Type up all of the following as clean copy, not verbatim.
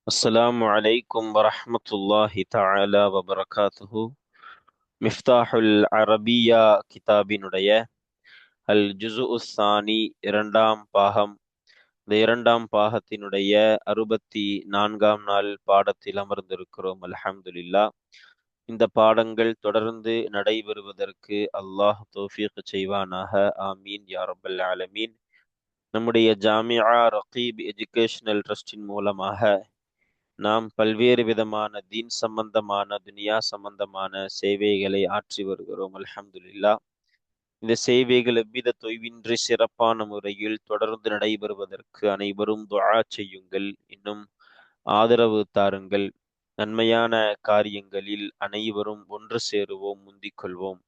அஸ்ஸலாமு அலைக்கும் வரஹ்மத்துல்லாஹி தஆலா வபரகாத்துஹு. மிஃப்தாஹுல் அரபியா கிதாபினுடைய அல் ஜுஸ்உ ஸானி இரண்டாம் பாகம். இந்த இரண்டாம் பாகத்தினுடைய 64ஆம் நாள் பாடத்தில் அமர்ந்திருக்கிறோம். அல்ஹம்துலில்லாஹ். இந்த பாடங்கள் தொடர்ந்து நடைபெறுவதற்கு அல்லாஹ் தௌஃபீக் செய்வானாக. ஆமீன் யா ரப்பல் ஆலமீன். நம்முடைய ஜாமிஆ ரகீப் எஜுகேஷனல் ட்ரஸ்டின் மூலமாக நாம் பல்வேறு விதமான தீன் சம்பந்தமான துனியா சம்பந்தமான சேவைகளை ஆற்றி வருகிறோம். அல்ஹம்துலில்லாஹ். இந்த சேவைகள் எவ்வித தொய்வின்றி சிறப்பான முறையில் தொடர்ந்து நடைபெறுவதற்கு அனைவரும் துஆ செய்யுங்கள், இன்னும் ஆதரவு தாருங்கள். நன்மையான காரியங்களில் அனைவரும் ஒன்று சேருவோம், முந்திக் கொள்வோம்.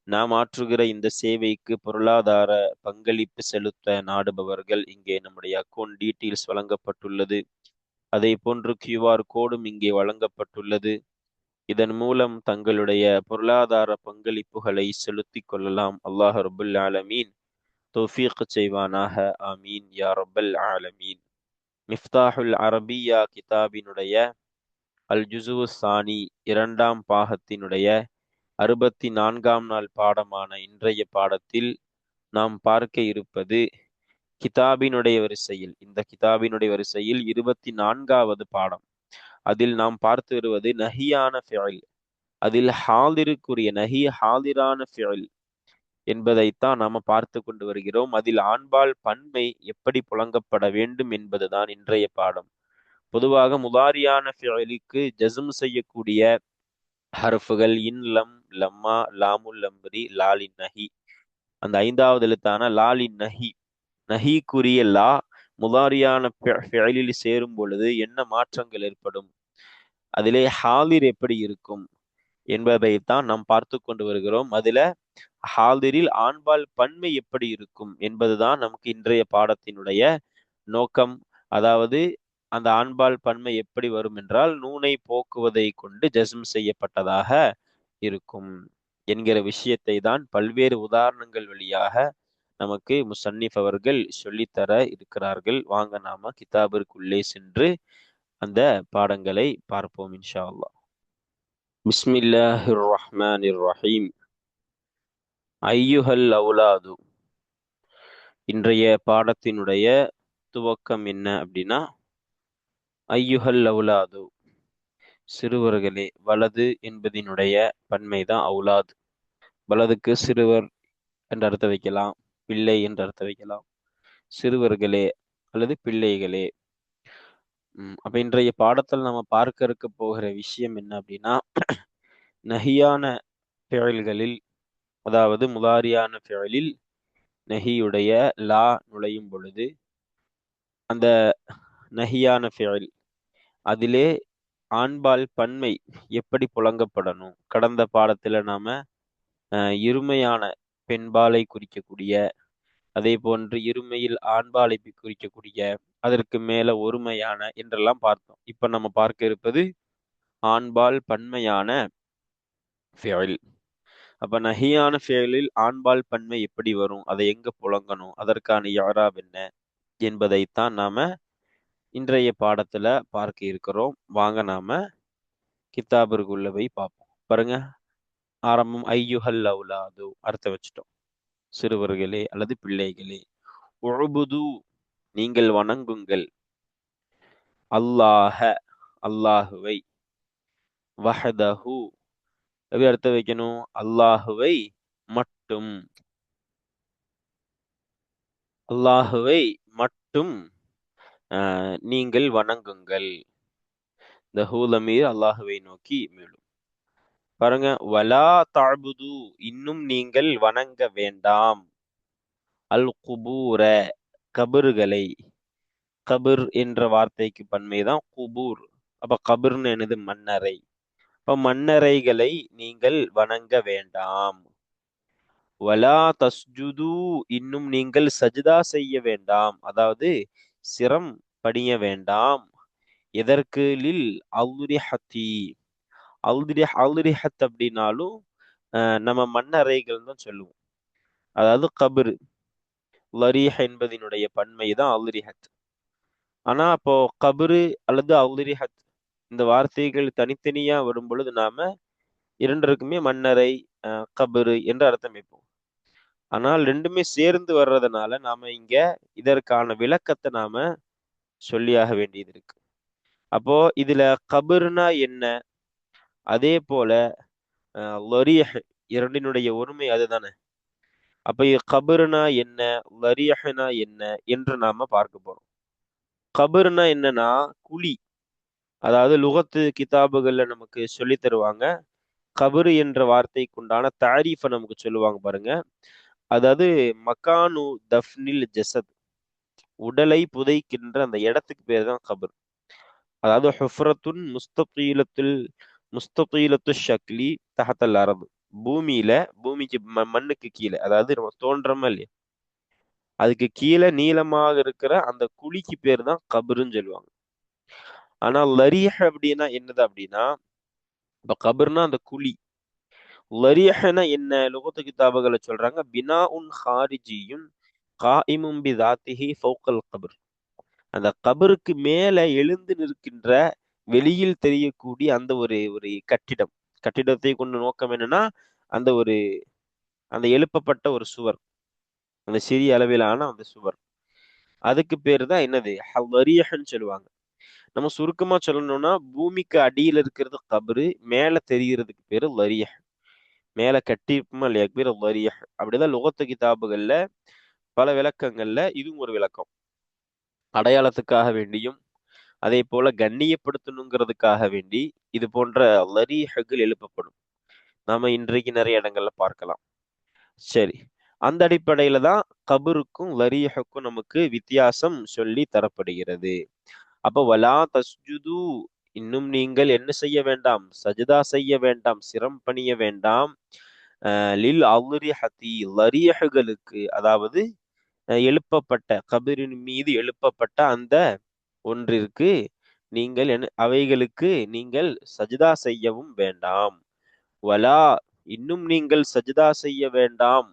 நாம் ஆற்றுகிற இந்த சேவைக்கு பொருளாதார பங்களிப்பு செலுத்த நாடுபவர்கள் இங்கே நம்முடைய அக்கவுண்ட் டீட்டெயில்ஸ் வழங்கப்பட்டுள்ளது. அதை போன்று QR கோடும் இங்கே வழங்கப்பட்டுள்ளது. இதன் மூலம் தங்களுடைய பொருளாதார பங்களிப்புகளை செலுத்திக் கொள்ளலாம். அல்லாஹ் ரபுல் ஆலமீன் தௌஃபீக் செய்வானாக. ஆமீன் யா ரப்பல் ஆலமீன். மிஃப்தாஹுல் அரபியா கிதாபினுடைய அல் ஜுஸ்உ ஸானி இரண்டாம் பாகத்தினுடைய 64ஆம் நாள் பாடமான இன்றைய பாடத்தில் நாம் பார்க்க இருப்பது இந்த கிதாபினுடைய வரிசையில் 24வது பாடம். அதில் நாம் பார்த்து வருவது நஹியான ஃபிஅல். அதில் ஹாதிருக்குரிய ஹாதிரான ஃபிஅல் என்பதைத்தான் நாம பார்த்து கொண்டு வருகிறோம். அதில் ஆண்பால் பன்மை எப்படி புழங்கப்பட வேண்டும் என்பதுதான் இன்றைய பாடம். பொதுவாக முதாரியான ஃபிஅலுக்கு ஜஸ்ம் செய்யக்கூடிய ஹர்ஃபுகள் இன், லம், லம்மா, லாமுல் அம்ரி, லாலின் நஹி. அந்த 5வது எழுத்தான லாலின் நஹி, நஹிக்குரிய லா முதாரியான ஃபிஅலில் சேரும் பொழுது என்ன மாற்றங்கள் ஏற்படும், அதிலே ஹாலிர் எப்படி இருக்கும் என்பதைத்தான் நாம் பார்த்து கொண்டு வருகிறோம். அதுல ஹாலிரில் ஆண்பால் பன்மை எப்படி இருக்கும் என்பதுதான் நமக்கு இன்றைய பாடத்தினுடைய நோக்கம். அதாவது அந்த ஆண்பால் பன்மை எப்படி வரும் என்றால் நூனை போக்குவதை கொண்டு ஜஸ்ம் செய்யப்பட்டதாக இருக்கும் என்கிற விஷயத்தை தான் பல்வேறு உதாரணங்கள் வழியாக நமக்கு முசன்னிஃப் அவர்கள் சொல்லித்தர இருக்கிறார்கள். வாங்க நாம கிதாபிற்குள்ளே சென்று அந்த பாடங்களை பார்ப்போம் இன்ஷா அல்லாஹ். பிஸ்மில்லாஹிர் ரஹ்மானிர் ரஹீம். ஐயுஹல் அவுலாது. இன்றைய பாடத்தினுடைய துவக்கம் என்ன அப்படின்னா, ஐயுஹல் அவுலாது, சிறுவர்களே. வலது என்பதினுடைய பன்மைதான் அவுலாத். வலதுக்கு சிறுவர் என்று அர்த்தம் வைக்கலாம், பிள்ளை என்று அர்த்தம் வைக்கலாம். சிறுவர்களே அல்லது பிள்ளைகளே. அப்ப இன்றைய பாடத்தில் நம்ம பார்க்க இருக்க போகிற விஷயம் என்ன அப்படின்னா, நஹியான ஃபிஅல்களில், அதாவது முதாரியான ஃபிஅலில் நஹியுடைய லா நுழையும் பொழுது அந்த நஹியான ஃபிஅல் அதிலே ஆண்பால் பன்மை எப்படி புழங்கப்படணும். கடந்த பாடத்துல நாம இருமையான பெண்பாலை குறிக்கக்கூடிய, அதே போன்று இருமையில் ஆண்பாலை குறிக்கக்கூடிய, அதற்கு மேல ஒருமையான என்றெல்லாம் பார்த்தோம். இப்ப நம்ம பார்க்க இருப்பது ஆண்பால் பன்மையான ஃபிஅல். அப்ப நஹியான ஃபிஅலில் ஆண்பால் பன்மை எப்படி வரும், அதை எங்க புழங்கணும், அதற்கான இஅராப் என்ன என்பதைத்தான் நாம இன்றைய பாடத்துல பார்க்க இருக்கிறோம். வாங்க நாம கிதாபிற்குள்ள போய் பார்ப்போம். பாருங்க, ஆரம்பம் ஐயுஹல் அவுலாது, அர்த்தம் வச்சுட்டோம், சிறுவர்களே அல்லது பிள்ளைகளே. உஅ்புது, நீங்கள் வணங்குங்கள். அல்லாஹ, அல்லாஹுவை. வஹதஹு, எப்படி அர்த்தம் வைக்கணும், அல்லாஹுவை மட்டும். அல்லாஹுவை மட்டும் நீங்கள் வணங்குங்கள். இந்த ஹூலமீர் அல்லாஹுவை நோக்கி மீளும். பாருங்க, வலா தஅபுது, இன்னும் நீங்கள் வணங்க வேண்டாம். அல் குபூர, கபறுகளை. கபர் என்ற வார்த்தைக்கு பன்மைதான் குபூர். அப்ப கபர்னு என்னது, மண்ணறை. அப்ப மண்ணறைகளை நீங்கள் வணங்க வேண்டாம். வலா தஸ்ஜுது, இன்னும் நீங்கள் சஜ்தா செய்ய வேண்டாம், அதாவது சிரம் பணிய வேண்டாம். எதற்கு, லில் அல்ரிஹத்தி. அல்ரிஹத் அப்படின்னாலும் நம்ம மண்ணறைகள் தான் சொல்லுவோம். அதாவது கபரு, லரீஹ் என்பதனுடைய பன்மை தான் அல்ரிஹத். ஆனா அப்போ கபரு அல்லது அவுதிரிஹத் இந்த வார்த்தைகள் தனித்தனியா வரும் பொழுது நாம இரண்டருக்குமே மன்னரை கபரு என்று அர்த்தம் வைப்போம். ஆனால் ரெண்டுமே சேர்ந்து வர்றதுனால நாம இங்க இதற்கான விளக்கத்தை நாம சொல்லியாக வேண்டியது இருக்கு. அப்போ இதுல கபர்னா என்ன, அதே போல லரீஹ் இரண்டினுடைய ஒருமை அதுதானே. அப்ப இது கபர்னா என்ன, லரீஹ்னா என்ன என்று நாம பார்க்க போறோம். கபர்னா என்னன்னா குழி. அதாவது லுகத்து கிதாபுகள்ல நமக்கு சொல்லி தருவாங்க. கபரு என்ற வார்த்தைக்குண்டான தாரீஃபை நமக்கு சொல்லுவாங்க பாருங்க. அதாவது மக்கானு தஃப்னில் ஜசத், உடலை புதைக்கின்ற அந்த இடத்துக்கு பேர் தான் கபர். அதாவது ஹுஃப்ரத்துன் முஸ்தகீலத்து ஷக்லி தஹத்தல் அரபு, பூமியில, பூமிக்கு மண்ணுக்கு கீழே, அதாவது நம்ம தோன்றமா இல்லையா, அதுக்கு கீழே நீளமாக இருக்கிற அந்த குழிக்கு பேர் தான் கபருன்னு சொல்லுவாங்க. ஆனா லரீஹ் அப்படின்னா என்னது அப்படின்னா, இப்ப கபர்னா அந்த குழி. லரீஹ்னா என்ன, லுகத்து கிதாபுகளை சொல்றாங்க, பினா உன் ஹாரிஜியுன் காயிமும் பி தாத்திஹி ஃபௌகல் கபர். அந்த கபருக்கு மேல எழுந்து நிற்கின்ற, வெளியில் தெரியக்கூடிய அந்த ஒரு ஒரு கட்டிடம். கட்டிடத்தை கொண்டு நோக்கம் என்னன்னா, அந்த ஒரு அந்த எழுப்பப்பட்ட ஒரு சுவர், அந்த சிறிய அளவிலான அந்த சுவர், அதுக்கு பேரு தான் என்னது, லரீஹ்ன்னு சொல்லுவாங்க. நம்ம சுருக்கமா சொல்லணும்னா, பூமிக்கு அடியில இருக்கிறது கபரு, மேல தெரிகிறதுக்கு பேரு லரீஹ். மேல கட்டிருப்போமா இல்லையா, பேரு லரீஹ். அப்படிதான் லுகத்து கிதாபுகள்ல பல விளக்கங்கள்ல இதுவும் ஒரு விளக்கம். அடையாளத்துக்காக வேண்டியும் அதே போல கண்ணியப்படுத்தணுங்கிறதுக்காக வேண்டி இது போன்ற லரீஹ்கள் எழுப்பப்படும். நாம இன்றைக்கு நிறைய இடங்கள்ல பார்க்கலாம். சரி, அந்த அடிப்படையில தான் கபருக்கும் லரீஹுக்கும் நமக்கு வித்தியாசம் சொல்லி தரப்படுகிறது. அப்ப வலா தஸ்ஜுது, இன்னும் நீங்கள் என்ன செய்ய வேண்டாம், சஜிதா செய்ய வேண்டாம், சிரம் பணிய வேண்டாம், லில் அவ்ரிஹதி லரீஹுகளுக்கு, அதாவது எழுப்பப்பட்ட கபரின் மீது எழுப்பப்பட்ட அந்த ஒன்றிற்கு நீங்கள் அவைகளுக்கு நீங்கள் சஜிதா செய்யவும் வேண்டாம். வலா, இன்னும் நீங்கள் சஜிதா செய்ய வேண்டாம்,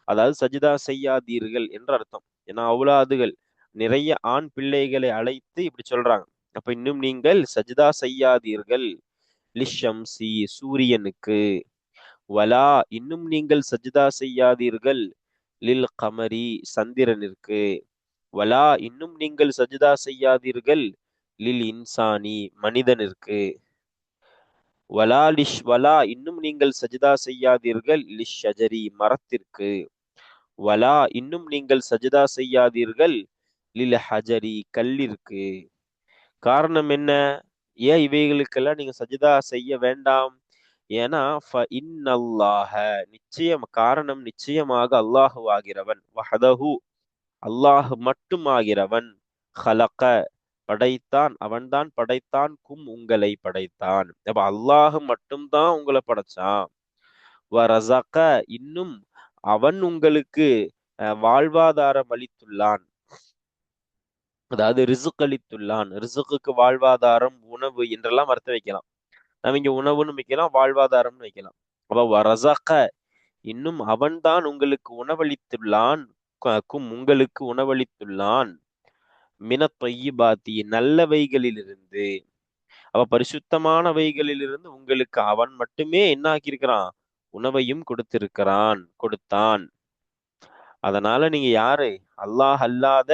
அதாவது சஜிதா செய்யாதீர்கள் என்று அர்த்தம். ஏன்னா அவுலாதுகள், நிறைய ஆண் பிள்ளைகளை அழைத்து இப்படி சொல்றாங்க. அப்ப இன்னும் நீங்கள் சஜிதா செய்யாதீர்கள், லிஷம்சி சூரியனுக்கு, வலா இன்னும் நீங்கள் சஜிதா செய்யாதீர்கள், லில் கமரி சந்திரனிற்கு, வலா இன்னும் நீங்கள் சஜிதா செய்யாதீர்கள், லில் இன்சானி மனிதனிற்கு, வலா இன்னும் நீங்கள் சஜிதா செய்யாதீர்கள், லிஷ் ஷஜரி மரத்திற்கு, வலா இன்னும் நீங்கள் சஜிதா செய்யாதீர்கள், லில் ஹஜரி கல்லிற்கு. காரணம் என்ன, ஏன் இவைகளுக்கெல்லாம் நீங்க சஜிதா செய்ய வேண்டாம்? ஏன்னா இன்னல்லாஹ, நிச்சயம், காரணம் நிச்சயமாக அல்லாஹு ஆகிறவன், வஹதஹு அல்லாஹ் மட்டும் ஆகிறவன், ஹலக படைத்தான், அவன்தான் படைத்தான், உங்களை படைத்தான். அப்ப அல்லாஹ் மட்டும்தான் உங்களை படைச்சான். ரஸக இன்னும் அவன் உங்களுக்கு வாழ்வாதாரம் அளித்துள்ளான், அதாவது ரிசுக் அளித்துள்ளான். ரிசுக்கு வாழ்வாதாரம், உணவு என்றெல்லாம் அர்த்தம் வைக்கலாம். நம்ம இங்க உணவுன்னு வைக்கலாம், வாழ்வாதாரம்னு வைக்கலாம். அப்ப ரஸக இன்னும் அவன்தான் உங்களுக்கு உணவளித்துள்ளான், உங்களுக்கு உணவளித்துள்ளான், மின தொய்யிபாத்தி நல்லவைகளிலிருந்து. அவ பரிசுத்தமானவைகளிலிருந்து உங்களுக்கு அவன் மட்டுமே என்ன ஆக்கியிருக்கிறான், உணவையும் கொடுத்தான். அதனால நீங்க யாரு, அல்லாஹ் அல்லாத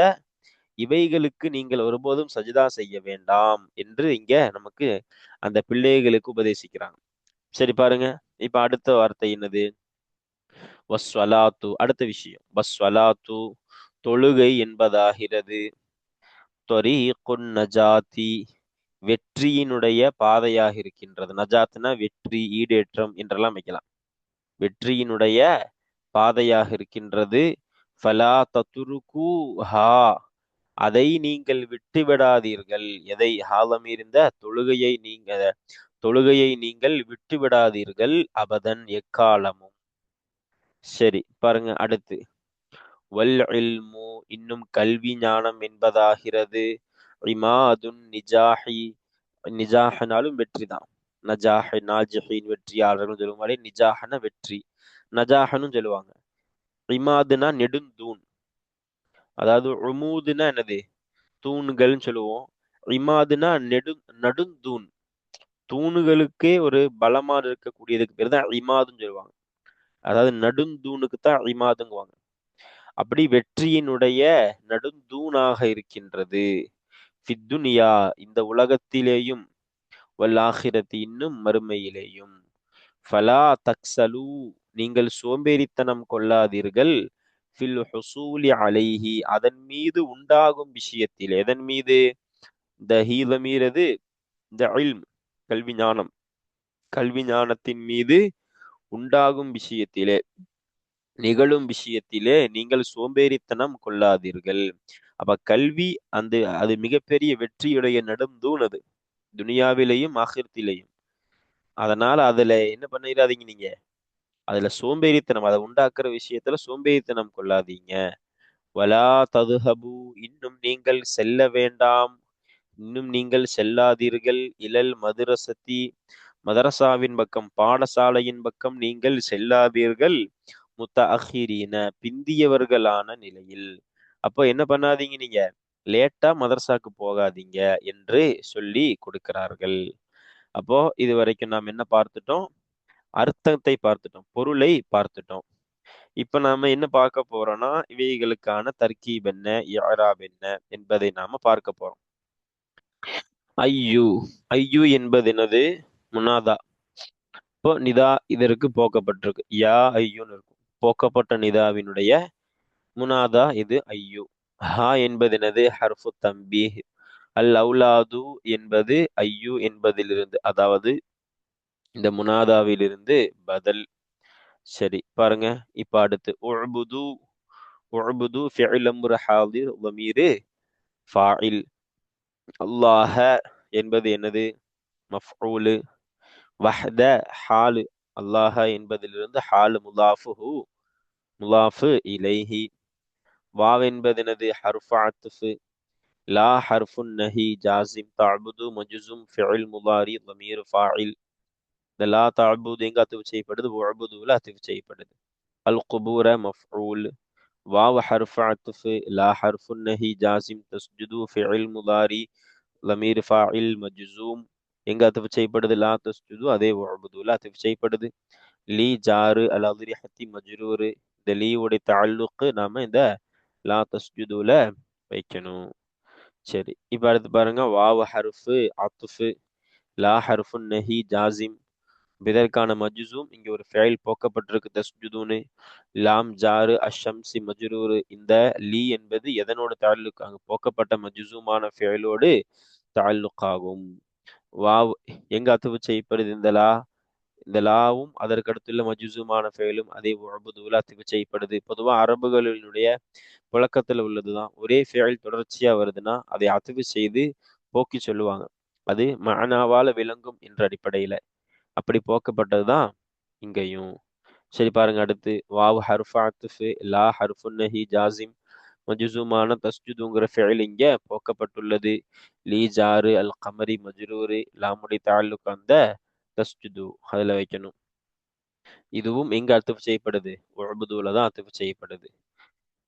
இவைகளுக்கு நீங்கள் ஒருபோதும் சஜிதா செய்ய வேண்டாம் என்று இங்க நமக்கு அந்த பிள்ளைகளுக்கு உபதேசிக்கிறாங்க. சரி பாருங்க, இப்ப அடுத்த வார்த்தை என்னது, வஸ்வலாத்து, அடுத்த விஷயம் வஸ்வலாத்து, தொழுகை என்பதாகிறது, தொரீகுன் நஜாத்தி, வெற்றியினுடைய பாதையாக இருக்கின்றது. நஜாத்னா வெற்றி, ஈடேற்றம் என்றெல்லாம் வைக்கலாம். வெற்றியினுடைய பாதையாக இருக்கின்றது. ஃபலா தத்துருக்கு ஹா, அதை நீங்கள் விட்டு விடாதீர்கள். எதை, ஹாலம் இருந்த தொழுகையை நீங்கள் விட்டு விடாதீர்கள், அபதன் எக்காலமும். சரி பாருங்க அடுத்து, வல் இல்மு, இன்னும் கல்வி ஞானம் என்பதாகிறது, இமாதுன் நிஜாஹி, நிஜாஹனாலும் வெற்றி தான், நஜாஹ் நாஜிஹின் வெற்றியாளர்கள் சொல்லுவாங்க, நிஜாஹன வெற்றி, நஜாஹனும் சொல்லுவாங்க. இமாதுனா நெடுந்தூண், அதாவது உமூதுனா என்னது, தூண்கள்னு சொல்லுவோம். இமாதுனா நடுந்தூண். தூணுகளுக்கே ஒரு பலமா இருக்கக்கூடியதுக்கு பேர் தான் இமாதுன்னு சொல்லுவாங்க. அதாவது நடுந்தூணுக்கு தான் இமாதுங்குவாங்க. அப்படி வெற்றியினுடைய நடுந்தூணாக இருக்கின்றது. ஃபித்துனியா, இந்த உலகத்திலேயும், வல்லாஹிரத்தி, இன்னும் மறுமையிலேயும். ஃபலா தக்ஸலு, நீங்கள் சோம்பேறித்தனம் கொள்ளாதீர்கள். ஃபில் ஹுசூலி அலைஹி, அதன் மீது உண்டாகும் விஷயத்தில். எதன் மீது? இந்த ஹீதமீரது இந்த இல்ம், கல்வி ஞானம். கல்வி ஞானத்தின் மீது உண்டாகும் விஷயத்திலே, நிகழும் விஷயத்திலே நீங்கள் சோம்பேறித்தனம் கொள்ளாதீர்கள். அப்ப கல்வி அது மிகப்பெரிய வெற்றியுடைய நடுந்தூண் அது, துனியாவிலேயும் ஆகிரத்திலேயும். அதனால அதுல என்ன பண்ணிடாதீங்க நீங்க, அதுல சோம்பேறித்தனம், அதை உண்டாக்குற விஷயத்துல சோம்பேறித்தனம் கொள்ளாதீங்க. வலா ததுஹபு, இன்னும் நீங்கள் செல்ல வேண்டாம், இன்னும் நீங்கள் செல்லாதீர்கள். இலல் மதுரசத்தி, மதரசாவின் பக்கம், பாடசாலையின் பக்கம் நீங்கள் செல்லாதீர்கள். முத்தஅஹிரீன, பிந்தியவர்களான நிலையில். அப்போ என்ன பண்ணாதீங்க நீங்க, லேட்டா மதரசாக்கு போகாதீங்க என்று சொல்லி கொடுக்கிறார்கள். அப்போ இது வரைக்கும் நாம் என்ன பார்த்துட்டோம்? அர்த்தத்தை பார்த்துட்டோம், பொருளை பார்த்துட்டோம். இப்ப நாம என்ன பார்க்க போறோம்னா, இவைகளுக்கான தர்கீப் என்ன, இஅராப் என்ன என்பதை நாம பார்க்க போறோம். ஐயு, ஐயு என்பது என்னது? முனாதா. இப்போ நிதா இதற்கு போக்கப்பட்டிருக்கு, யா ஐயுன்னு இருக்கும். போக்கப்பட்ட நிதாவினுடைய முனாதா இது ஐயு. ஹா என்பது என்னது? ஹர்ஃபு தம்பீஹ். அல் அவுலாது என்பது ஐயு என்பதிலிருந்து, அதாவது இந்த முனாதாவிலிருந்து பதில். சரி பாருங்க. இப்ப அடுத்து உஅ்புது. உஅ்புது ஃபிஅல் அம்ர் ஹாதிர் ضمீர் ஃபாஇல். அல்லாஹ என்பது என்னது? மஃஊல். வஹ்த ஹால், அல்லாஹ என்பதிலிருந்து ஹால் முலாஃபுஹு, முலாஃபு இலைஹி. வாவ் என்பது என்னது? ஹர்ஃபு அத்ஃப். லா ஹர்ஃபுன் நஹி ஜாசிம். தஅபுது மஜ்சூம் ஃபிஇல் முதாரி ضمீர் ஃபாஇல். இந்த லா தஅபுது எங்க அத்ஃப் செய்யப்படுது? உஅ்புதுல அத்ஃப் செய்யப்படுது. அல் குபூர மஃஊல். வாவ் ஹர்ஃபு அத்ஃப். லா ஹர்ஃபுன் நஹி ஜாசிம். தஸ்ஜுது ஃபிஇல் முதாரி ضمீர் ஃபாஇல் மஜ்சூம். எங்க அத்ஃப் செய்யப்படுது? லா தஸ்ஜுது, அதே உஅ்புதுல அத்ஃப் செய்யப்படுது. லீ ஜாரு அல் அத்ரிஹத்தி மஜ்ரூர். இந்த லீ உடைய தஅல்லுக் நாம இந்த லா தஸ்ஜுதுல வைக்கணும். சரி, இப்ப அடுத்து பாருங்க. வாவ் ஹர்ஃபு அத்ஃப். லா ஹர்ஃபுன் நஹி ஜாசிம். இதற்கான மஜ்சூம், இங்க ஒரு ஃபெயில் போக்கப்பட்டிருக்கு, தஸ்ஜுதுன்னு. லாம் ஜாரு அஷம்சி மஜ்ரூர். இந்த லீ என்பது எதனோடு தஅல்லுக்? அங்கு போக்கப்பட்ட மஜ்சூமான ஃபெயிலோடு தஅல்லுக் ஆகும். வாவ் எங்க அத்ஃப் செய்யப்படுது? இந்த லாவும் அதற்கு அடுத்துள்ள மஜ்சூமான ஃபெயிலும் அதே உஅ்புதுல அத்ஃப் செய்யப்படுது. பொதுவா அரபுகளினுடைய புழக்கத்துல உள்ளதுதான். ஒரே ஃபெயில் தொடர்ச்சியா வருதுன்னா அதை அத்ஃப் செய்து போக்கி சொல்லுவாங்க. அது மஅனாவால விளங்கும் என்ற அடிப்படையில அப்படி போக்கப்பட்டதுதான் இங்கேயும். சரி பாருங்க அடுத்து. வாவ் ஹர்ஃபு அத்ஃப். லா ஹர்ஃபுன் நஹி ஜாசிம். மஜ்சூமான தஸ்ஜுதுங்கிற ஃபெயில் இங்க போக்கப்பட்டுள்ளது. லீ ஜாரு அல் கமரி மஜ்ரூர். லாமுடைய தஅல்லுக் அந்த தஸ்ஜுது அதுல வைக்கணும். இதுவும் எங்க அத்ஃப் செய்யப்படுது? உஅ்புதுல தான் அத்ஃப் செய்யப்படுது.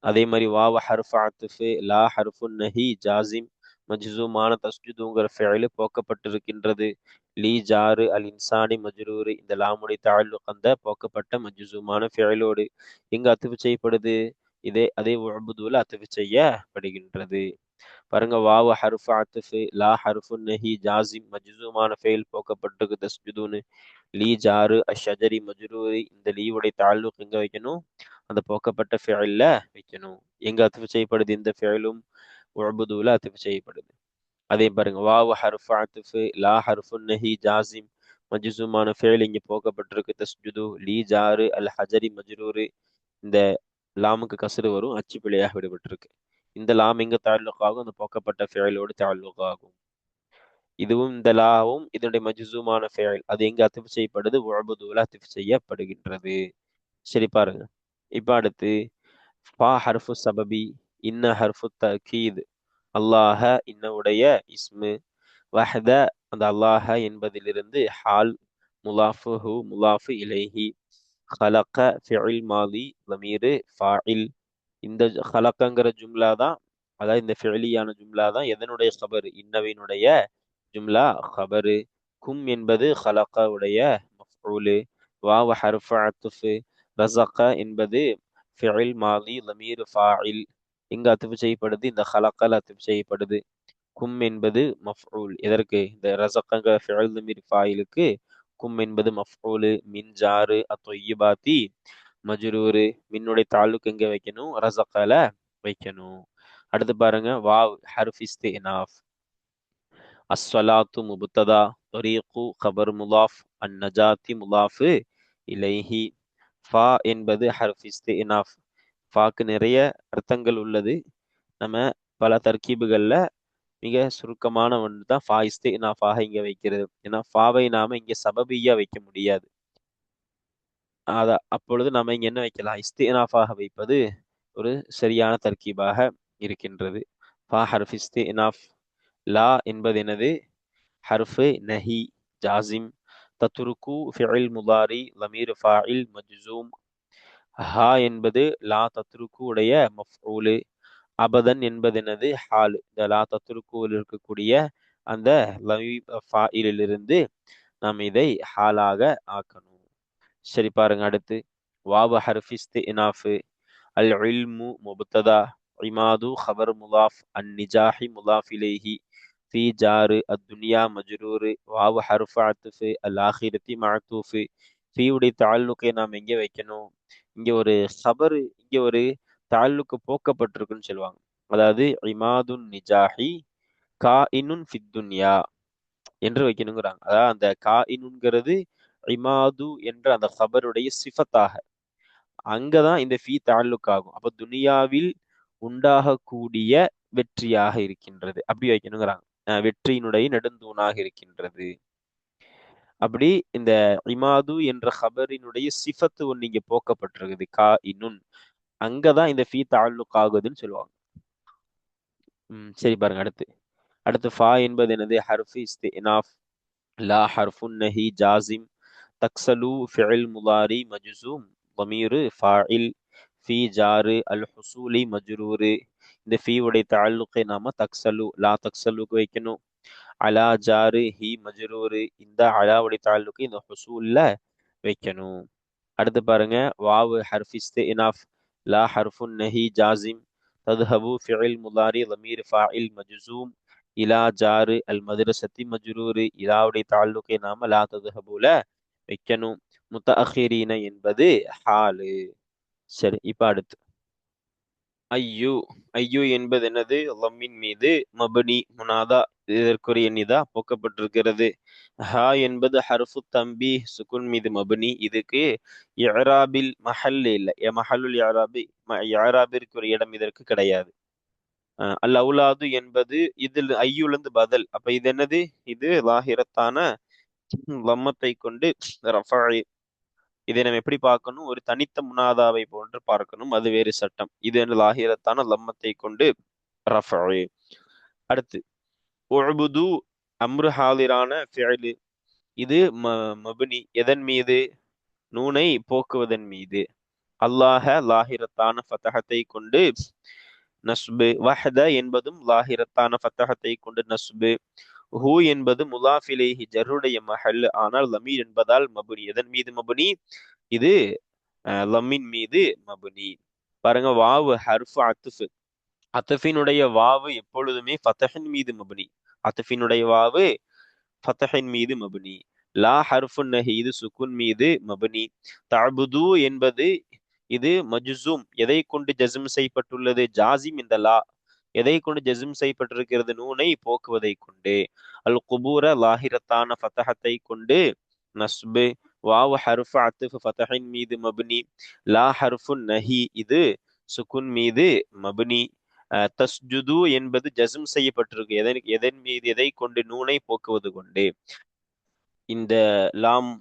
அதே மாதிரி வாவ் ஹர்ஃபு அத்ஃப். லா ஹர்ஃபுன் நஹி ஜாசிம். மஜ்சூமான தஸ்ஜுதுங்கிற ஃபெயில் போக்கப்பட்டிருக்கின்றது. லீ ஜாரு அல் இன்சானி மஜ்ரூர். இந்த லாமுடைய தஅல்லுக் அந்த போக்கப்பட்ட மஜ்சூமான ஃபெயிலோடு எங்க அத்ஃப் செய்யப்படுது? அதே உஅ்புதுல அத்ஃப் செய்யப்படுகின்றது. பாருங்க. வாவ் ஹர்ஃபு அத்ஃப். லா ஹர்ஃபுன் நஹி ஜாசிம். மஜ்சூமான ஃபெயில் போக்கப்பட்டிருக்கு, தஸ்ஜுதுன்னு. லீ ஜாரு அஷ்ஷஜரி மஜ்ரூர். இந்த லீவுடைய தஅல்லுக் எங்க வைக்கணும்? அந்த போக்கப்பட்ட ஃபெயில்ல வைக்கணும். எங்க அத்ஃப் செய்யப்படுது? இந்த ஃபெயிலும் உஅ்புதுல அத்ஃப் செய்யப்படுது. அதே பாருங்க. வாவ் ஹர்ஃபு அத்ஃப். லா ஹர்ஃபுன் நஹி ஜாசிம். மஜ்சூமான ஃபெயில் இங்க போக்கப்பட்டிருக்கு, தஸ்ஜுது. லீ ஜாரு அல் ஹஜரி மஜ்ரூர். இந்த லாமுக்கு கஸ்ரு வரும், அச்சு பிழையாக விடுபட்டிருக்கு. இந்த லாம் எங்க தஅல்லுக் ஆகும்? அந்த போக்கப்பட்ட ஃபெயிலோடு தஅல்லுக் ஆகும். இதுவும் இந்த லாவும் இதனுடைய மஜ்சூமான ஃபெயில் அது எங்க அத்ஃப் செய்யப்படுது? உஅ்புதுல அத்ஃப் செய்யப்படுகின்றது. சரி பாருங்க. இப்ப அடுத்து ஃபா ஹர்ஃபு சபபி. இன்ன ஹர்ஃபு தஅக்கீத். அல்லாஹ இன்னவுடைய இஸ்மு. வஹத அந்த அல்லாஹ என்பதிலிருந்து ஹால், முலாஃபுஹு முலாஃபு இலைஹி. ஹலக ஃபிஇல் மாதி ضمீர் ஃபாஇல். இந்த ஹலகங்கிற ஜும்லா தான் அதாவது இந்த ஃபிஅலியான ஜும்லா தான் எதனுடைய கபர்? இன்னவையினுடைய ஜும்லா கபரு. கும் என்பது ஹலக உடைய மஃஊலு. வாவ் ஹர்ஃபு அத்ஃபு. ரஸக என்பது ஃபிஇல் மாதி லமீர் ஃபாயில். இங்க அத்ஃபு செய்யப்படுது, இந்த ஹலகல் அத்ஃபு செய்யப்படுது. கும் என்பது மஃஊல். எதற்கு? இந்த ரஸகங்க ஃபிஇல் லமீர் ஃபாயிலுக்கு கும் என்பது மஃஊலு. மின் ஜாரு அத்வையிபாத்தி மஜ்ரூரு. மின்னுடைய தாலுக்கு எங்க வைக்கணும்? ரஸகல வைக்கணும். அடுத்து பாருங்க, வாவ் ஹர்ஃப் இஸ்தினாஃப். அஸ்ஸலாத்து முப்ததா, தரீகு கபர் முலாஃப், அந்நஜாத்தி முலாஃபு இலைஹி. ஃபா என்பது ஹர்ஃப் இஸ்தினாஃப். ஃபாக்கு நிறைய அர்த்தங்கள் உள்ளது. நம்ம பல தர்கீபுகள்ல மிக சுருக்கமான ஒன்று தான் ஃபா இஸ்தினாஃபாக இங்க வைக்கிறது. ஏன்னா ஃபாவை நாம இங்க சபபியா வைக்க முடியாது. அப்பொழுது நம்ம இங்க என்ன வைக்கலாம்? இஸ்தினாஃபாக வைப்பது ஒரு சரியான தர்கீபாக இருக்கின்றது. ஃபா ஹர்ஃப் இஸ்தினாஃப். லா என்பது எனது ஹர்ஃபு நஹி ஜாசிம். தத்ருக்கு ஃபிஇல் முதாரி லமீர் ஃபாயில் மஜ்சூம். ஹா என்பது லா தத்ருக்கு உடைய மஃஊலு. அபதன் என்பது எனது ஹால். இந்த லா தத்ருக்குவில் இருக்கக்கூடிய அந்த லமீர் ஃபாயிலிலிருந்து நாம் இதை ஹாலாக ஆக்கணும். சரி பாருங்க, அடுத்து வாவ் ஹர்ஃப் இஸ்தினாஃப். அல் இல்மு முப்ததா, இமாது خبر مضاف, النجاح مضاف إليه, في جار, الدنيا مجرور, வாவ் ஹர்ஃப் அத்ஃப், الآخرة معطوف. ஃபீ உடைய தாலுக்கை நாம் எங்கே வைக்கணும்? இங்க ஒரு خبر, இங்க ஒரு தாலுக்கு போக்கப்பட்டிருக்குன்னு சொல்லுவாங்க. அதாவது இமாதுன் நிஜாஹி காயினுன் ஃபித் துன்யா என்று வைக்கணுங்கிறாங்க. அதாவது அந்த காயினுங்கிறது இமாது என்ற அந்த ஹபருடைய சிஃபத்தாக அங்கதான் இந்த ஃபீ தாலுக் ஆகும். அப்ப துனியாவில் உண்டாகக்கூடிய வெற்றியாக இருக்கின்றது அப்படி வைக்கணுங்கிறாங்க. வெற்றியினுடைய நெடுந்தூணாக இருக்கின்றது. அப்படி இந்த இமாது என்ற ஹபரினுடைய சிஃபத்து ஒன்று இங்க போக்கப்பட்டிருக்குது. கா இன்னுன் அங்கதான் இந்த ஃபீ தாலுக் ஆகுதுன்னு சொல்லுவாங்க. சரி பாருங்க, அடுத்து அடுத்து ஃபா என்பது என்னது? ஹர்ஃப் இஸ்தினாஃப். லா ஹர்ஃபுன் நஹி ஜாசிம். தக்ஸலு ஃபிஇல் முதாரி மஜ்சூம் ضمீரு ஃபாயில். ஃபீ ஜாரு அல் ஹுசூலி மஜ்ரூரு. இந்த ஃபீ உடைய தாலுக்கை நாம தக்ஸலு லா தக்ஸலுக்கு வைக்கணும். அலா ஜாரு ஹி மஜ்ரூரு. இந்த அலாவுடைய தாலுக்கை இந்த ஹுசூல்ல வைக்கணும். அடுத்து பாருங்க, வாவு ஹர்ஃப் இஸ்தினாஃப். லா ஹர்ஃபுன் நஹி ஜாசிம். தத்ஹபு ஃபிஇல் முதாரி ضمீர் ஃபாயில் மஜ்சூம். இலா ஜாரு அல் மதரசத்தி மஜ்ரூரு. இலாவுடைய தாலுக்கை நாம லா தத்ஹபுல வைக்கணும். முத்தஅஹிரீன என்பது ஹாலு. சரி, இப்ப அடுத்து ஐயு. ஐயு என்பது என்னது? லம்மின் மீது மபனி முனாதா, இதற்குரிய நிதா போக்கப்பட்டிருக்கிறது. ஹா என்பது ஹர்ஃபு தம்பி, சுகுன் மீது மபனி. இதுக்கு இஅராபில் மஹல் இல்லை. மஹல்லுல் இஅராபி, இஅராபிற்கு ஒரு இடம் இதற்கு கிடையாது. அல் அவுலாது என்பது இதில் ஐயுலந்து பதில். அப்ப இது என்னது? இது லாஹிரத்தான லம்மத்தை கொண்டு ரஃபஇ. இதை நம்ம எப்படி பார்க்கணும்? ஒரு தனித்த முனாதாவை போன்று பார்க்கணும். அது வேறு சட்டம். இது லாஹிரத்தான லம்மத்தை கொண்டு ரஃபஇ. அடுத்து உஅ்புது அம்ரு ஹாலிரான ஃபிஅலு. இது மப்னி எதன் மீது? நூனை போக்குவதன் மீது. அல்லாஹ லாஹிரத்தான ஃபதஹத்தை கொண்டு நஸ்பு. வஹத என்பதும் லாஹிரத்தான ஃபதஹத்தை கொண்டு நஸ்பு. ஹூ என்பது முலாஃப் இலைஹி ஜர்ருடைய மஹல். ஆனால் லமீர் என்பதால் மபுனி. எதன் மீது மபுனி? இது லம்மின் மீது மபுனி. பாருங்க, வாவு ஹர்ஃபு அத்ஃப். அத்ஃபினுடைய வாவு எப்பொழுதுமே ஃபதஹின் மீது மபுனி. அத்ஃபினுடைய வாவு ஃபதஹின் மீது மபுனி. லா ஹர்ஃபுன் நஹி, இது சுக்குன் மீது மபுனி. தஅபுது என்பது இது மஜ்சூம். எதை கொண்டு ஜஸ்ம் செய்யப்பட்டுள்ளது? ஜாசிம். இந்த லா எதை கொண்டு ஜஸ்ம் செய்யப்பட்டிருக்கிறது? நூனை போக்குவதை கொண்டு. அல் குபூர லாஹிரத்தான ஃபதஹத்தை கொண்டு நஸ்பு. வாவ் ஹர்ஃபு அத்ஃப் ஃபதஹின் மீது மப்னி. லா ஹர்ஃபுன் நஹி, இது சுகுன் மீது மப்னி. தஸ்ஜுது என்பது ஜஸ்ம் செய்யப்பட்டிருக்கு. எதன் மீது? எதை கொண்டு? நூனை போக்குவது கொண்டு. இந்த லாம்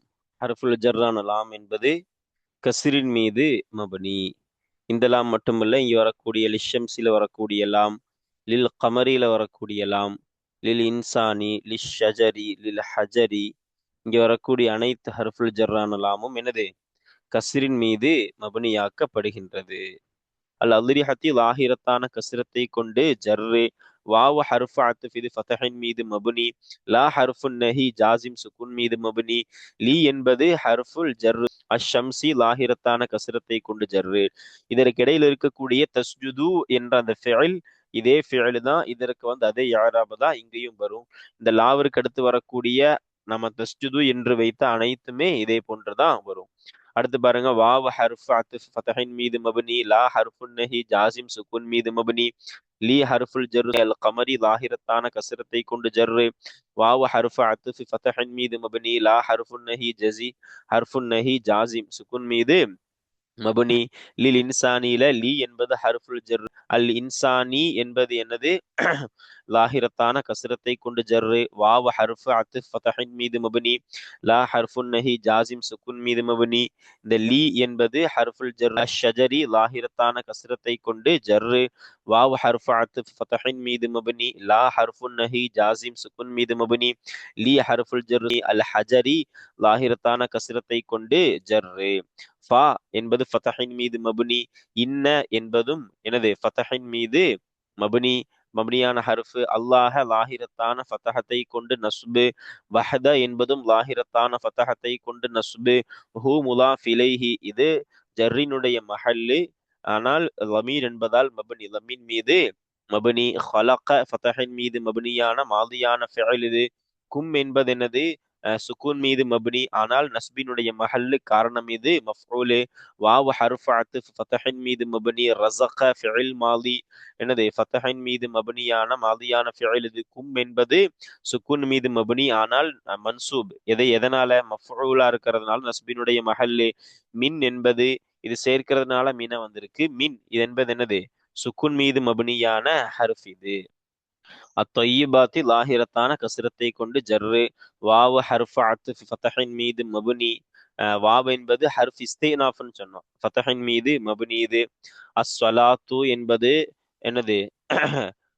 ஹர்ஃபுல் ஜர்ரான லாம் என்பது கஸ்ரின் மீது மபனி. இந்த லாம் மட்டுமல்ல, இங்க வரக்கூடிய லிஷம்சில வரக்கூடிய லாம், லில் கமரில வரக்கூடிய லாம், லில் இன்சானி, லில் ஷஜரி, லில் ஹஜரி, இங்க வரக்கூடிய அனைத்து ஹர்ஃபுல் ஜர்ரான லாமும் என்னது? கஸ்ரின் மீது மபனியாக்கப்படுகின்றது. அல் அலிஹத்தி லாஹிரத்தான கசிரத்தை கொண்டு ஜர்ரு. வாவு ஹர்ஃபு அத்ஃப் இது ஃபதஹின் மீது மபுனி. லா ஹர்ஃபுன் நஹி ஜாசிம் சுக்குன் மீது மபுனி. லீ என்பது ஹர்ஃபுல் ஜர்ரு அஷம்சி லாஹிரத்தான கசிரத்தை கொண்டு ஜர்ரு. இதற்கு இடையில் இருக்கக்கூடிய தஸ்ஜுது என்ற அந்த ஃபிஅல் இதே ஃபிஅல் தான். இதற்கு அதே இஅராபு தான் இங்கேயும் வரும். இந்த லாவிற்கு அடுத்து வரக்கூடிய நம்ம தஸ்ஜுது என்று வைத்த அனைத்துமே இதே போன்றுதான் வரும். அடுத்து பாருங்க, வாவ் ஹர்ஃப் அத்ஃப் ஃபதஹின் மீது மப்னி. லா ஹர்ஃபுன் நஹி ஜாசிம் சுக்குன் மீது மப்னி. லீ ஹர்ஃபுல் ஜர்ரு அல் கமரி லாஹிரத்தான கசரத்தை கொண்டு ஜர்ரு. வாவ் ஹர்ஃப் அத்ஃப் ஃபதஹின் மீது மப்னி. லா ஹர்ஃபுன் நஹி ஹர்ஃபுன் நஹி ஜாசிம் சுக்குன் மீது மபுனி. லில் இன்சானியில லீ என்பது ஹர்ஃபுல் ஜர். அல் இன்சானி என்பது என்னது? லாஹிரத்தான கசரத்தை கொண்டு ஜர்ரு. வாவ் ஹர்ஃபு அத்ஃப் ஃபதஹின் மீது மபுனி. லா ஹர்ஃபுன் நஹி ஜாசிம் சுக்குன் மீது மபுனி. இந்த லீ என்பது ஹர்ஃபுல் ஜர் அஷ்ஷஜரி லாஹிரத்தான கசரத்தை கொண்டு ஜர்ரு. வாவ் ஹர்ஃபு அத்ஃப் ஃபதஹின் மீது மபுனி. லா ஹர்ஃபுன் நஹி ஜாசிம் சுக்குன் மீது மபுனி. லீ ஹர்ஃபுல் ஜர் அல் ஹஜரி லாஹிரத்தான கசரத்தை கொண்டு ஜர்ரு. ஃபா என்பது ஃபதஹின் மீது மபுனி. இன்ன என்பதும் எனது ஃபதஹின் மீது மபுனி, மபுனியான ஹர்ஃபு. அல்லாஹ லாஹிரத்தான ஃபதஹத்தை கொண்டு நஸ்பு. வஹத என்பதும் லாஹிரத்தான ஃபதஹத்தை கொண்டு நஸ்பு. ஹூ முலாஃப் இலைஹி இது ஜர்ரினுடைய மஹல்லு, ஆனால் லமீர் என்பதால் மபுனி, லமீன் மீது மபுனி. ஹலக ஃபதஹின் மீது மபுனியான மாதியான ஃபிஅல் இது. கும் என்பது என்னது? சுக்கூன் மீது மப்னி, ஆனால் நஸ்பினுடைய மஹல்லு காரணம் இது மஃஊலு. வாவ் ஹர்ஃபு அத்ஃப் ஃபதஹின் மீது மப்னி. ரஸக ஃபிஇல் மாலி என்னது? ஃபதஹின் மீது மப்னியான மாதியான ஃபிஇல் இது. கும் என்பது சுக்கூன் மீது மப்னி, ஆனால் மன்சூப் எதனால? மஃஊலா இருக்கிறதுனால நஸ்பினுடைய மஹல்லு. மின் என்பது இது சேர்க்கிறதுனால மீன வந்திருக்கு. மின் இது என்பது என்னது? சுக்கூன் மீது மப்னியான ஹர்ஃப் இது. அத்தொய்யிபாத்தி லாஹிரத்தான கசிரத்தை கொண்டு ஜர்ரு. வாவு ஹர்ஃப் அத்ஃப் ஃபதஹின் மீது மபுனி. வாவ் என்பது ஹர்ஃப் இஸ்தினாஃப்னு சொன்னோம். ஃபதஹின் மீது மபுனி இது. அஸ்ஸலாத்து என்பது என்னது?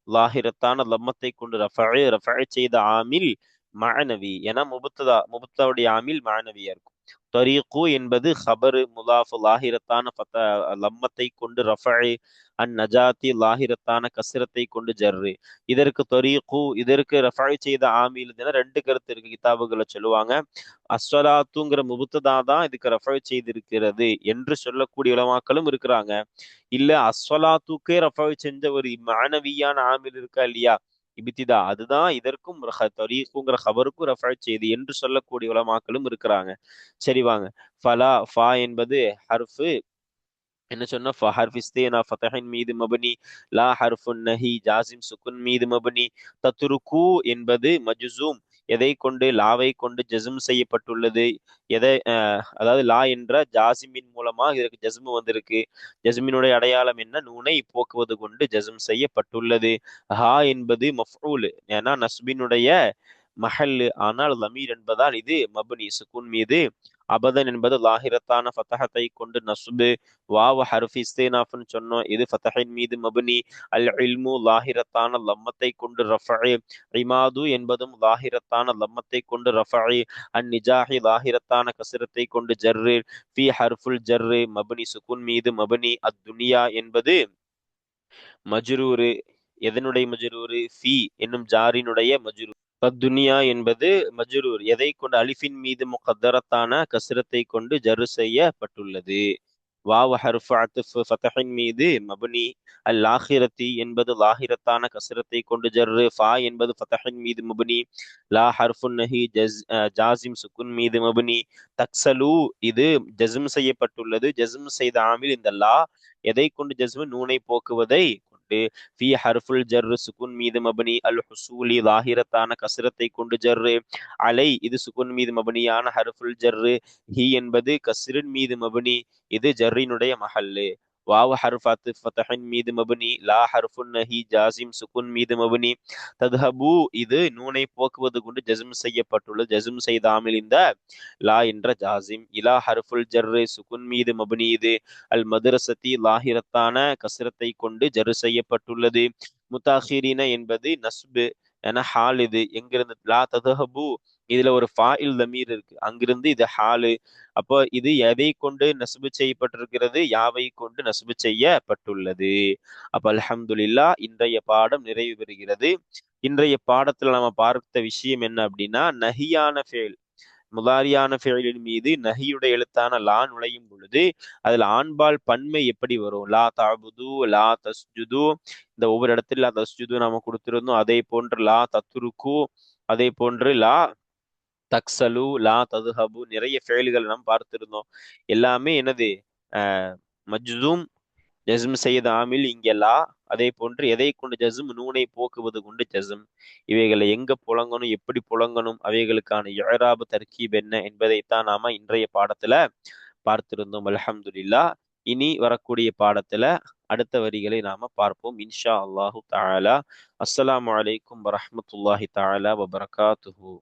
லாஹிரத்தான லம்மத்தை கொண்டு ரஃபஅ செய்த ஆமில் மஅனவி. ஏன்னா முபத்தவுடைய ஆமில் மஅனவியா இருக்கும். தரீகு என்பது ஹபரு முலாஃப் லாஹிரத்தான லம்மத்தை கொண்டு ரஃபஅ. அன் நஜாத்தி லாஹிரத்தான கசிரத்தை கொண்டு ஜர்ரு. இதற்கு தரீகு, இதற்கு ரஃபஅ செய்த ஆமில் ரெண்டு கருத்து இருக்கு. கிதாபுகளை சொல்லுவாங்க. அஸ்ஸலாத்துங்கிற முபத்ததா தான் இதுக்கு ரஃபஅ செய்திருக்கிறது என்று சொல்லக்கூடிய உலமாக்களும் இருக்கிறாங்க. இல்ல அஸ்ஸலாத்துக்கே ரஃபஅ செஞ்ச ஒரு மஅனவியான ஆமில் இருக்கா இல்லையா, இப்திதா, அதுதான் இதற்கும் தரீகுங்கிற ஹபருக்கும் ரஃபஅ செய்து என்று சொல்லக்கூடிய உலமாக்களும் இருக்கிறாங்க. சரி வாங்க. ஃபலா ஃபா என்பது ஹர்ஃபு என்ன சொன்னா? ஹர்ஃப் இஸ்தினா ஃபதஹின் மீது மபனி. லா ஹர்ஃபுன் நஹி ஜாசிம் சுக்குன் மீது மபனி. தத்ருக்கு என்பது மஜ்சூம் எதை கொண்டு? லாவை கொண்டு ஜஸ்ம் செய்யப்பட்டுள்ளது. எதை அதாவது லா என்ற ஜாசிமின் மூலமா இதற்கு ஜஸ்மு வந்திருக்கு. ஜஸ்மினுடைய அடையாளம் என்ன? நூனை போக்குவது கொண்டு ஜஸ்ம் செய்யப்பட்டுள்ளது. ஹா என்பது மஃஊல், ஏன்னா நஸ்பினுடைய மஹல்லு, ஆனால் லமீர் என்பதால் இது மபனி சுக்குன் மீது. அபதன் என்பது லாஹிரத்தான ஃபதஹத்தை கொண்டு நஸ்பு. வாவ் ஹர்ஃப் இஸ்தினாஃப்னு சொன்னோம், இது ஃபதஹின் மீது மபனி. அல் இல்மு லாஹிரத்தான லம்மத்தை கொண்டு ரஃபஅ. இமாது என்பதும் லாஹிரத்தான லம்மத்தை கொண்டு ரஃபஅ. அன் நிஜாஹி லாஹிரத்தான கஸ்ரத்தை கொண்டு ஜர்ரு. ஃபி ஹர்ஃபுல் ஜர்ரு மபனி சுக்குன் மீது மபனி. அத் துனியா என்பது மஜ்ரூரு. எதனுடைய மஜ்ரூரு? ஃபி என்னும் ஜாரினுடைய மஜ்ரூர். துனியா என்பது மஜ்ரூர் எதை கொண்டு? அலிஃபின் மீது முகத்தரத்தான கஸ்ரத்தை கொண்டு ஜரு செய்யப்பட்டுள்ளது. வாவ் ஹர்ஃப் அத்ஃப் ஃபதஹின் மீது மப்னி. அல் ஆஹிரத்தி என்பது லாஹிரத்தான கஸ்ரத்தை கொண்டு ஜர்ரு. ஃபா என்பது ஃபதஹின் மீது மப்னி. லா ஹர்ஃபுன் நஹி ஜாசிம் சுக்குன் மீது மப்னி. தக்ஸலு இது ஜஸ்ம் செய்யப்பட்டுள்ளது. ஜஸ்ம் செய்த ஆமில் இந்த லா எதை கொண்டு ஜஸ்மு? நூனை போக்குவதை கொண்டு. ஃபி ஹர்ஃபுல் ஜர்ரு சுக்குன் மீது மபனி. அல் ஹுசூலி லாஹிரத்தான கஸ்ரத்தை கொண்டு ஜர்ரு. அலை இது சுக்குன் மீது மபனியான ஹர்ஃபுல் ஜர்ரு. ஹி என்பது கஸ்ரின் மீது மபனி, இது ஜர்ரினுடைய மஹல்லு. வாவ் ஹர்ஃப் அத்ஃப் ஃபதஹின் மீது மபனி. லா ஹர்ஃபுன் நஹி ஜாசிம் சுக்குன் மீது மபனி. தத்ஹபு இது நூனை போக்குவது கொண்டு ஜஸ்ம் செய்யப்பட்டுள்ளது. ஜஸ்ம் செய்த ஆமில் இந்த லா என்ற ஜாசிம். இலா ஹர்ஃபுல் ஜர்ரு சுக்குன் மீது மபனி இது. அல் மதரசத்தி லாஹிரத்தான கஸ்ரத்தை கொண்டு ஜரு செய்யப்பட்டுள்ளது. முத்தாஹிரீன என்பது நஸ்பு. ஏன்னா ஹால் இது எங்கிருந்து லா ததுஹபு, இதுல ஒரு ஃபாயில் தமீர் இருக்கு, அங்கிருந்து இது ஹாலு. அப்போ இது எதை கொண்டு நஸ்பு செய்யப்பட்டிருக்கிறது? யாவை கொண்டு நஸ்பு செய்யப்பட்டுள்ளது. அப்ப அல்ஹம்துலில்லாஹ், இன்றைய பாடம் நிறைவு பெறுகிறது. இன்றைய பாடத்துல நம்ம பார்த்த விஷயம் என்ன அப்படின்னா, நஹியான ஃபேல், முதாரியான ஃபேலின் மீது நஹியுடைய எழுத்தான லா நுழையும் பொழுது அதுல ஆண்பால் பன்மை எப்படி வரும்? லா தஅபுது, லா தஸ்ஜுது, இந்த ஒவ்வொரு இடத்துல லா தஸ்ஜுது நாம கொடுத்திருந்தோம். அதே போன்று லா தத்ருக்கு, அதே போன்று லா தக்சலு, லா ததுஹபு, நிறைய ஃபேல்கள் நாம் பார்த்திருந்தோம். எல்லாமே என்னது? அஹ் மஜ்சூம், ஜஸ்ம் செய்த ஆமில் இங்க லா. அதே போன்று எதை கொண்டு ஜஸ்ம்? நூனை போக்குவது கொண்டு ஜஸ்ம். இவைகளை எங்க புழங்கணும், எப்படி புழங்கணும், அவைகளுக்கான இஅ்ராபு தர்கீப் என்ன என்பதைத்தான் நாம இன்றைய பாடத்துல பார்த்திருந்தோம். அல்ஹம்துலில்லாஹ். இனி வரக்கூடிய பாடத்துல அடுத்த வரிகளை நாம பார்ப்போம் இன்ஷா அல்லாஹு தஆலா. அஸ்ஸலாமு அலைக்கும் வரஹ்மத்துல்லாஹி தஆலா வபரகாத்துஹு.